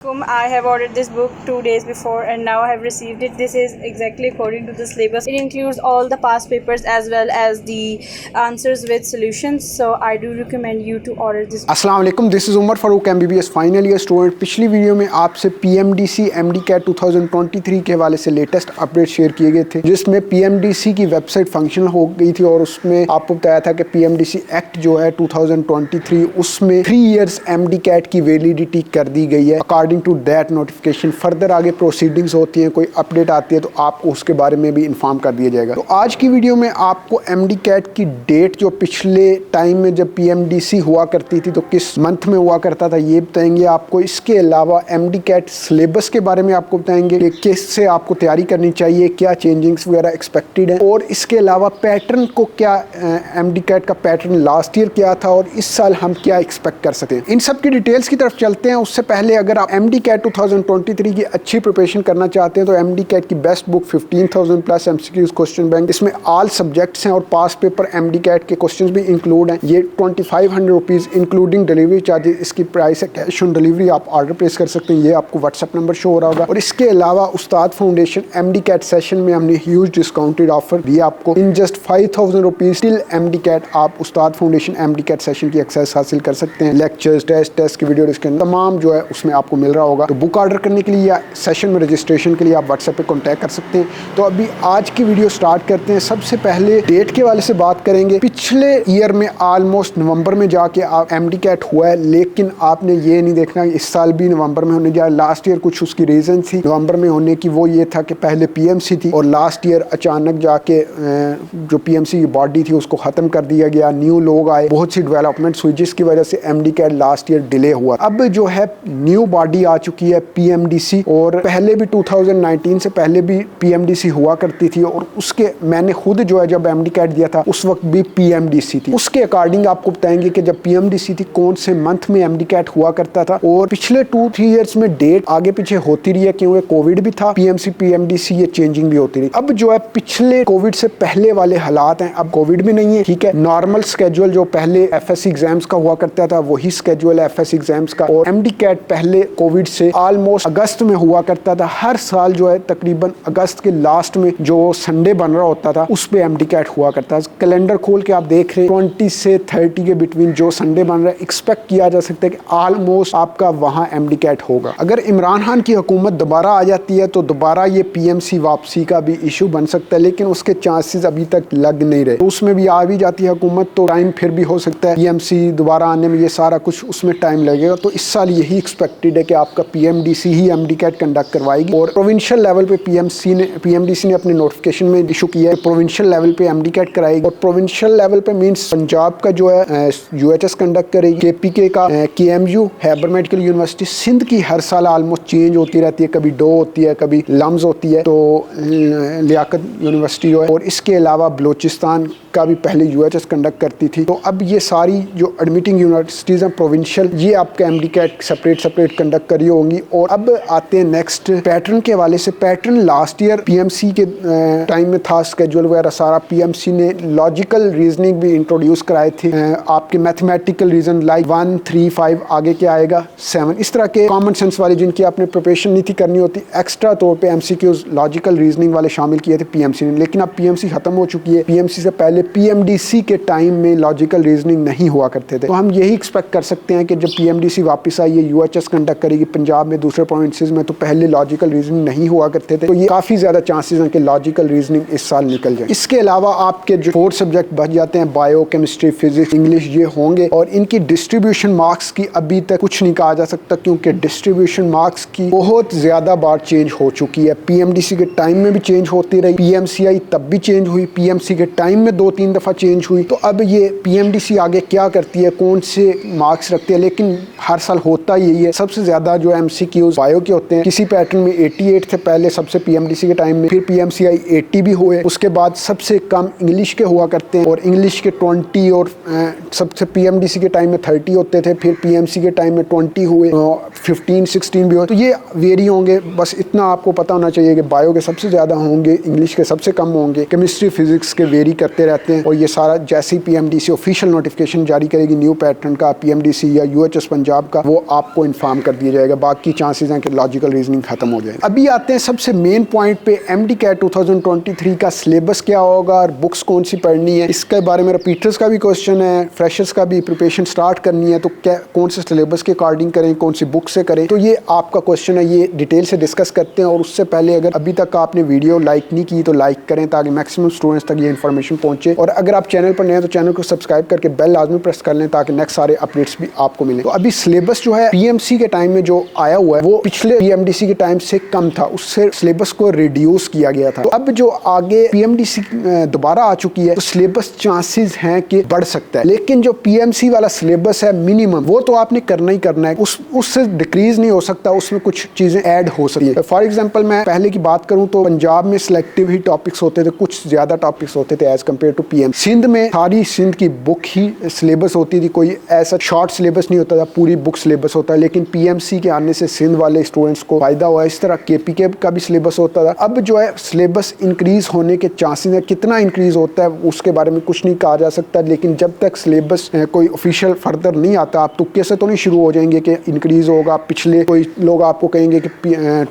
I have ordered this book 2 days before and now I have received it. This is exactly according to the syllabus. It includes all the past papers as well as the answers with solutions. So I do recommend you to order this book. अस्सलाम वालेकुम, this is Umar Farooq MBBS final year student. पिछली video में आपसे PMDC MDCAT 2023 के हवाले से latest update share किए गए थे, जिसमें PMDC की वेबसाइट फंक्शनल हो गई थी और उसमें आपको बताया था कि PMDC एक्ट जो है 2023 उसमें 3 इयर्स MDCAT की वैलिडिटी कर दी गई है। According to that notification further आगे प्रोसीडिंग्स होती हैं, कोई अपडेट आती है तो आपको उसके बारे में भी इन्फॉर्म कर दिया जाएगा। तो आज की वीडियो में आपको MDCAT की डेट जो पिछले टाइम में जब PMDC हुआ करती थी तो किस मंथ में हुआ करता था ये बताएंगे आपको। इसके अलावा MDCAT सिलेबस के बारे में आपको बताएंगे कि किससे आपको तैयारी करनी चाहिए, क्या चेंजिंग्स वगैरह एक्सपेक्टेड है, और इसके अलावा पैटर्न को क्या MDCAT का पैटर्न लास्ट ईयर क्या था और इस साल हम क्या एक्सपेक्ट कर सकते हैं। इन सब की डिटेल्स की तरफ चलते हैं। उससे पहले अगर आप MDCAT 2023 की अच्छी प्रिपरेशन करना चाहते हैं तो MDCAT की best book 15,000 plus MCQs question bank, इसमें ऑल सब्जेक्ट्स हैं और पास पेपर MDCAT के क्वेश्चंस भी इंक्लूड हैं। ये 2500 रुपीज़ इंक्लूडिंग डिलीवरी चार्जेस इसकी प्राइस है। कैश ऑन डिलीवरी आप ऑर्डर प्लेस कर सकते हैं, ये आपको व्हाट्सएप नंबर शो हो रहा होगा। और इसके अलावा उस्ताद फाउंडेशन MDCAT सेशन में हमने ह्यूज डिस्काउंटेड ऑफर दिया आपको। In just 5,000 rupees till MDCAT आप उस्ताद फाउंडेशन MDCAT सेशन की एक्सेस हासिल कर सकते हैं। लेक्चर्स, टेस्ट की वीडियो डिस्कशन तमाम जो है उसमें आपको मिल रहा होगा। तो बुक ऑर्डर करने के लिए या सेशन में रजिस्ट्रेशन के लिए आप व्हाट्सएप पे कॉन्टैक्ट कर सकते हैं। तो अभी आज की वीडियो स्टार्ट करते हैं। सबसे पहले डेट के वाले से बात करेंगे। पिछले ईयर में ऑलमोस्ट नवंबर में जाके आप MDCAT हुआ है, लेकिन आपने ये नहीं देखना इस साल भी नवंबर में होने जा। लास्ट ईयर कुछ उसकी रीज़न थी नवंबर में होने की, वो ये था कि पहले PMC थी और लास्ट ईयर अचानक जाके जो PMC की बॉडी थी उसको ख़त्म कर दिया गया। न्यू लोग आए, बहुत सी डेवलपमेंट्स हुई जिसकी वजह से MDCAT लास्ट ईयर डिले हुआ। अब जो है न्यू बॉडी आ चुकी है PMDC, और पहले भी 2019 से पहले भी PMDC हुआ करती थी और उसके मैंने खुद जो है जब MDCAT दिया था उस वक्त भी PMDC थी। उसके अकॉर्डिंग आपको बताएंगे कि जब PMDC थी कौन से मंथ में MDCAT हुआ करता था। और पिछले 2-3 इयर्स में डेट आगे पीछे होती रही है क्योंकि कोविड भी था, PMDC ये चेंजिंग भी होती रही। अब जो है पिछले कोविड से पहले वाले हालात हैं, अब कोविड भी नहीं है, ठीक है। नॉर्मल स्केड्यूल जो पहले FSC एग्जाम्स का हुआ करता था वही स्केड्यूल है FSC एग्जाम्स का। और MDCAT पहले कोविड से ऑलमोस्ट अगस्त में हुआ करता था। हर साल जो है तकरीबन अगस्त के लास्ट में जो संडे बन रहा होता था उस पे MDCAT हुआ करता था। कैलेंडर खोल के आप देख रहे हैं 20 से 30 के बिटवीन जो संडे बन रहा है, एक्सपेक्ट किया जा सकता है कि ऑलमोस्ट आपका वहाँ MDCAT होगा। अगर इमरान खान की हुकूमत दोबारा आ जाती है तो दोबारा ये PMC वापसी का भी इशू बन सकता है, लेकिन उसके चांसेस अभी तक लग नहीं रहे। तो उसमें भी आ भी जाती है हुकूमत तो टाइम फिर भी हो सकता है PMC दोबारा आने में, ये सारा कुछ उसमें टाइम लगेगा। तो इस साल यही एक्सपेक्टेड है कि आपका PMDC ही MDCAT कंडक्ट करवाएगी। और प्रोविंशियल लेवल पे PMDC ने अपने नोटिफिकेशन में इशू किया है प्रोविंशियल लेवल पे MDCAT कराएगी। और प्रोविंशियल लेवल पे मींस पंजाब का जो है UHS कंडक्ट करेगी, KPK का KMU Khyber medical university, Sindh की हर साल ऑलमोस्ट चेंज होती रहती है, कभी डो होती है कभी लम्स होती है, तो लियाकत यूनिवर्सिटी जो है। और इसके अलावा बलोचिस्तान का भी पहले UHS कंडक्ट करती थी। तो अब ये सारी जो एडमिटिंग यूनिवर्सिटीज हैं प्रोविंशियल, ये आपका MDCAT सेपरेट कंडक्ट करी होंगी। और अब आते हैं नेक्स्ट पैटर्न के हवाले से। पैटर्न लास्ट ईयर PMC के टाइम में था, स्केड्यूल वगैरह सारा PMC ने लॉजिकल रीजनिंग भी इंट्रोड्यूस कराए थे। आपके मैथमेटिकल रीजन लाइक 1, 3, 5 आगे क्या आएगा 7, इस तरह के कॉमन सेंस वाले जिनकी आपने प्रिपरेशन नहीं थी करनी होती, एक्स्ट्रा तौर पे MCQs लॉजिकल रीजनिंग वाले शामिल किए थे PMC ने। लेकिन अब PMC खत्म हो चुकी है। PMC से पहले PMDC के टाइम में लॉजिकल रीजनिंग नहीं हुआ करते थे। तो हम यही एक्सपेक्ट कर सकते हैं कि जब PMDC वापस आई है UHS कंडक्ट करेगी पंजाब में, दूसरे प्रोविंसेस में, तो पहले लॉजिकल रीजनिंग नहीं हुआ करते थे। तो ये काफ़ी ज़्यादा चांसेस हैं कि लॉजिकल रीजनिंग इस साल निकल जाए। इसके अलावा आपके जो 4 सब्जेक्ट बच जाते हैं, बायो, केमिस्ट्री, फिजिक्स, इंग्लिश, ये होंगे। और इनकी डिस्ट्रीब्यूशन मार्क्स की अभी तक कुछ नहीं कहा जा सकता क्योंकि डिस्ट्रीब्यूशन मार्क्स की बहुत ज़्यादा बार चेंज हो चुकी है। PMDC के टाइम में भी चेंज होती रही, PMCI तब भी चेंज हुई, PMC के टाइम में 2-3 दफ़ा चेंज हुई। तो अब ये PMDC आगे क्या करती है, कौन से मार्क्स रखती है, लेकिन हर साल होता यही है। सबसे ज़्यादा जो MCQs बायो के होते हैं, किसी पैटर्न में 88 थे पहले सबसे PMDC के टाइम में, फिर PMCI 80 भी हुए। उसके बाद सबसे कम इंग्लिश के हुआ करते हैं और इंग्लिश के 20 और सबसे PMDC के टाइम में 30 होते थे, फिर PMC के टाइम में 20 हुए, 15-16 भी हुए। तो ये वेरी होंगे। बस इतना आपको पता होना चाहिए कि बायो के सबसे ज़्यादा होंगे, इंग्लिश के सबसे कम होंगे, केमिस्ट्री फिजिक्स के वेरी करते रहते हैं। और ये सारा जैसे ही PMDC ऑफिशियल नोटिफिकेशन जारी करेगी न्यू पैटर्न का, PMDC या UHS पंजाब का, वो आपको इन्फॉर्म कर दिया जाएगा, बाकी चांसेस हैं कि लॉजिकल रीजनिंग खत्म हो जाए। अभी आते हैं सबसे मेन पॉइंट पे, MD-CAT 2023 का सिलेबस क्या होगा और बुक्स कौन सी पढ़नी है। इसके बारे में रिपीटर्स का भी क्वेश्चन है, फ्रेशर्स का भी प्रिपरेशन स्टार्ट करनी है तो क्या कौन से सिलेबस के अकॉर्डिंग करें, कौन सी बुक से करें, तो ये आपका क्वेश्चन है, ये डिटेल से डिस्कस करते हैं। और उससे पहले अगर अभी तक आपने वीडियो लाइक नहीं की तो लाइक करें ताकि मैक्सिमम स्टूडेंट्स तक ये इन्फॉर्मेशन पहुंचे। और अगर आप चैनल पर नए हैं तो चैनल को सब्सक्राइब करके बेल लाजमी प्रेस कर लें ताकि नेक्स्ट सारे अपडेट्स भी आपको मिलें। तो अभी सिलेबस जो है PMC के टाइम में जो आया हुआ है वो पिछले PMDC के टाइम से कम था, उससे सिलेबस को रिड्यूस किया गया था। तो अब जो आगे PMDC दोबारा आ चुकी है तो सिलेबस चांसेस हैं कि बढ़ सकता है, लेकिन जो PMC वाला सिलेबस है मिनिमम वो तो आपने करना ही करना है, उससे डिक्रीज नहीं हो सकता, उसमें कुछ चीजें ऐड हो सकती है। फॉर एग्जांपल मैं पहले की बात करूं तो पंजाब में सिलेक्टिव ही टॉपिक्स होते थे, कुछ ज्यादा टॉपिक्स होते थे as compare to PM। Sindh में सारी सिंध की बुक ही सिलेबस होती थी, कोई ऐसा शॉर्ट सिलेबस नहीं होता था, पूरी बुक सिलेबस होता है। लेकिन PMC के आने से सिंध वाले स्टूडेंट्स को फायदा हुआ। इस तरह KPK का भी सिलेबस होता था। अब जो है सिलेबस इंक्रीज होने के चांसेस है, कितना इंक्रीज होता है उसके बारे में कुछ नहीं कहा जा सकता, लेकिन जब तक सिलेबस कोई ऑफिशियल फर्दर नहीं आता आप तुक्के से तो नहीं शुरू हो जाएंगे कि इंक्रीज होगा। पिछले कोई लोग आपको कहेंगे कि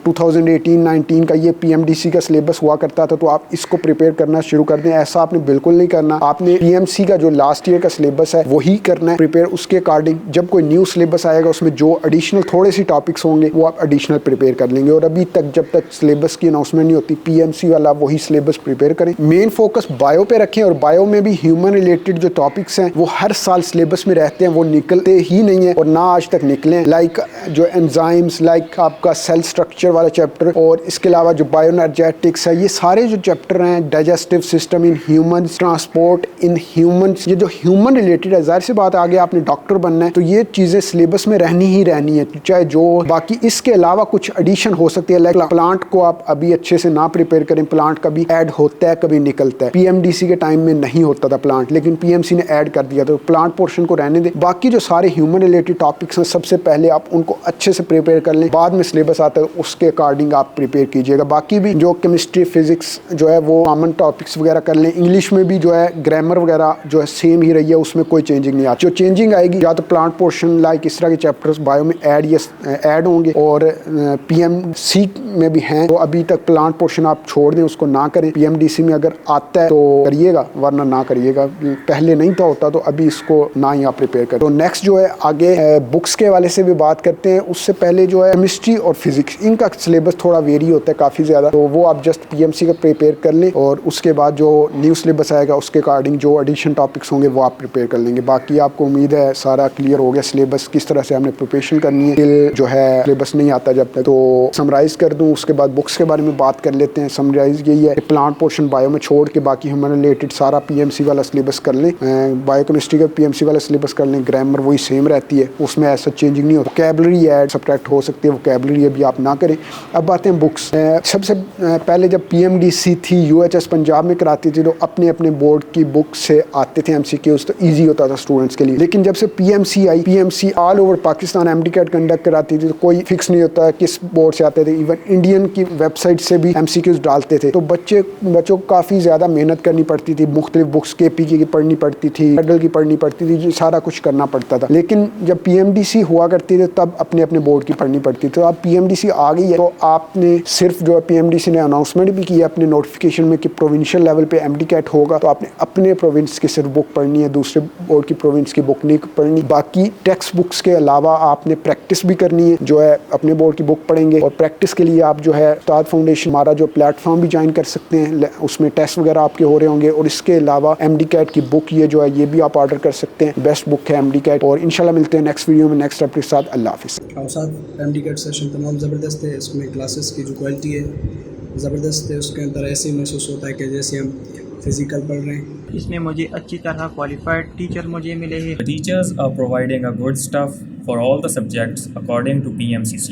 2018-19 का ये PMDC का सिलेबस हुआ करता था तो आप इसको प्रिपेयर करना शुरू कर दें, ऐसा आपने बिल्कुल नहीं करना। आपने PMC का जो लास्ट ईयर का सिलेबस है वही करना है प्रिपेयर, उसके अकॉर्डिंग जब कोई न्यू सिलेबस आएगा उसमें जो एडिशनल थोड़े सी टॉपिक्स होंगे वो आप एडिशनल प्रिपेयर कर लेंगे। और अभी तक जब तक सिलेबस की अनाउंसमेंट नहीं होती PMC वाला वही सिलेबस प्रिपेयर करें। मेन फोकस बायो पे रखें और बायो में भी ह्यूमन रिलेटेड जो टॉपिक्स हैं वो हर साल सिलेबस में रहते हैं, वो निकलते ही नहीं है और ना आज तक निकले। लाइक जो एंजाइम्स, लाइक आपका सेल स्ट्रक्चर वाला चैप्टर, और इसके अलावा जो बायोएनर्जेटिक्स है, ये सारे जो चैप्टर हैं, digestive system in humans, transport in humans, ये जो ह्यूमन रिलेटेड है, जाहिर सी बात आगे आपने डॉक्टर बनना है तो ये चीज़ें सिलेबस में रहनी ही रहनी है, चाहे जो। बाकी इसके अलावा कुछ एडिशन हो सकती है, लाइक प्लांट को आप अभी अच्छे से ना प्रिपेयर करें, प्लांट कभी ऐड होता है कभी निकलता है। PMDC के टाइम में नहीं होता था प्लांट, लेकिन PMC ने ऐड कर दिया, तो प्लांट पोर्शन को रहने दें। बाकी जो सारे ह्यूमन रिलेटेड टॉपिक्स हैं सबसे पहले आप उनको अच्छे से प्रिपेयर कर लें, बाद में सिलेबस आता है उसके अकॉर्डिंग आप प्रिपेयर कीजिएगा। बाकी भी जो केमिस्ट्री, फिजिक्स जो है वो कॉमन टॉपिक्स वगैरह कर लें। इंग्लिश में भी जो है ग्रामर वगैरह जो है सेम ही रही है, उसमें कोई चेंजिंग नहीं आती। जो चेंजिंग आएगी या तो प्लांट पोर्शन लाइक इस तरह के चैप्टर्स बायो में ऐड होंगे और PMC में भी हैं, तो अभी तक प्लांट पोर्शन आप छोड़ दें, उसको ना करें। PMDC में अगर आता है तो करिएगा वरना ना करिएगा, पहले नहीं था होता तो अभी इसको ना ही आप प्रिपेयर करें। तो नेक्स्ट जो है आगे बुक्स के हवाले से भी बात करते हैं। उससे पहले जो है केमिस्ट्री और फिजिक्स, इनका सिलेबस थोड़ा वेरी होता है काफ़ी ज़्यादा, तो वो आप जस्ट PMC का प्रिपेयर कर लें और उसके बाद जो न्यू सिलेबस आएगा उसके अकॉर्डिंग जो एडिशन टॉपिक्स होंगे वो आप प्रिपेयर कर लेंगे। बाकी आपको उम्मीद है सारा क्लियर हो गया सिलेबस, किस तरह से हमने प्रिपरेशन करनी है। जो है सिलेबस नहीं आता जब तक, तो समराइज़ कर दूँ, उसके बाद बुक्स के बारे में बात कर लेते हैं। समराइज़ यही है कि प्लांट पोर्शन बायो में छोड़ के बाकी ह्यूमन रिलेटेड सारा PMC वाला सिलेबस कर लें, बायोकेमिस्ट्री का PMC वाला सिलेबस कर लें। ग्रामर वही सेम रहती है, उसमें ऐसा चेंजिंग नहीं होता। वोकैबुलरी ऐड सब्ट्रैक्ट हो सकती है, वोकैबुलरी अभी आप ना करें। अब आते हैं बुक्स। सबसे पहले जब PMDC थी UHS पंजाब में कराती थी तो अपने अपने बोर्ड की बुक से आते थे MCQs, तो ईजी होता था स्टूडेंट्स के लिए। लेकिन जब से PMC आई, PMC all over Pakistan MD-CAT conduct कराती थी, तो कोई फिक्स नहीं होता है किस बोर्ड से आते थे। इवन इंडियन की वेबसाइट से भी MCQs डालते थे, तो बच्चों को काफ़ी ज़्यादा मेहनत करनी पड़ती थी, मुख्तलिफ बुक्स KPK की पढ़नी पड़ती थी, फेडरल की पढ़नी पड़ती थी, सारा कुछ करना पड़ता था। लेकिन जब PMDC हुआ करती थी तब अपने अपने बोर्ड की पढ़नी पड़ती थी। तो अब PMDC आ गई है तो आपने सिर्फ जो है PMDC ने अनाउंसमेंट भी की है अपने नोटिफिकेशन में कि प्रोविंशियल लेवल पे MD-CAT होगा, तो आपने अपने प्रोविंस की सिर्फ बुक पढ़नी है, दूसरे बोर्ड की प्रोविंस की बुक नहीं पढ़नी। बाकी टेक्स्ट बुक्स के अलावा आपने प्रैक्टिस भी करनी है, जो है अपने बोर्ड की बुक पढ़ेंगे और प्रैक्टिस के लिए आप जो है उस्ताद फाउंडेशन हमारा जो प्लेटफॉर्म भी ज्वाइन कर सकते हैं, उसमें टेस्ट वगैरह आपके हो रहे होंगे। और इसके अलावा MD-CAT की बुक ये जो है ये भी आप ऑर्डर कर सकते हैं, बेस्ट बुक है MD-CAT। और इंशाल्लाह मिलते हैं नेक्स्ट वीडियो में नेक्स्ट टॉपिक के साथ। अल्लाह हाफिज़। और साथ MD-CAT सेशन तमाम ज़बरदस्त है, इसमें क्लासेस की जो क्वालिटी है ज़बरदस्त है, उसके अंदर ऐसे महसूस होता है कि जैसे हम फिज़िकल पढ़ रहे हैं। इसमें मुझे अच्छी तरह क्वालिफाइड टीचर मुझे मिले हैं। The teachers are providing a good stuff for all the subjects according to PMC syllabus.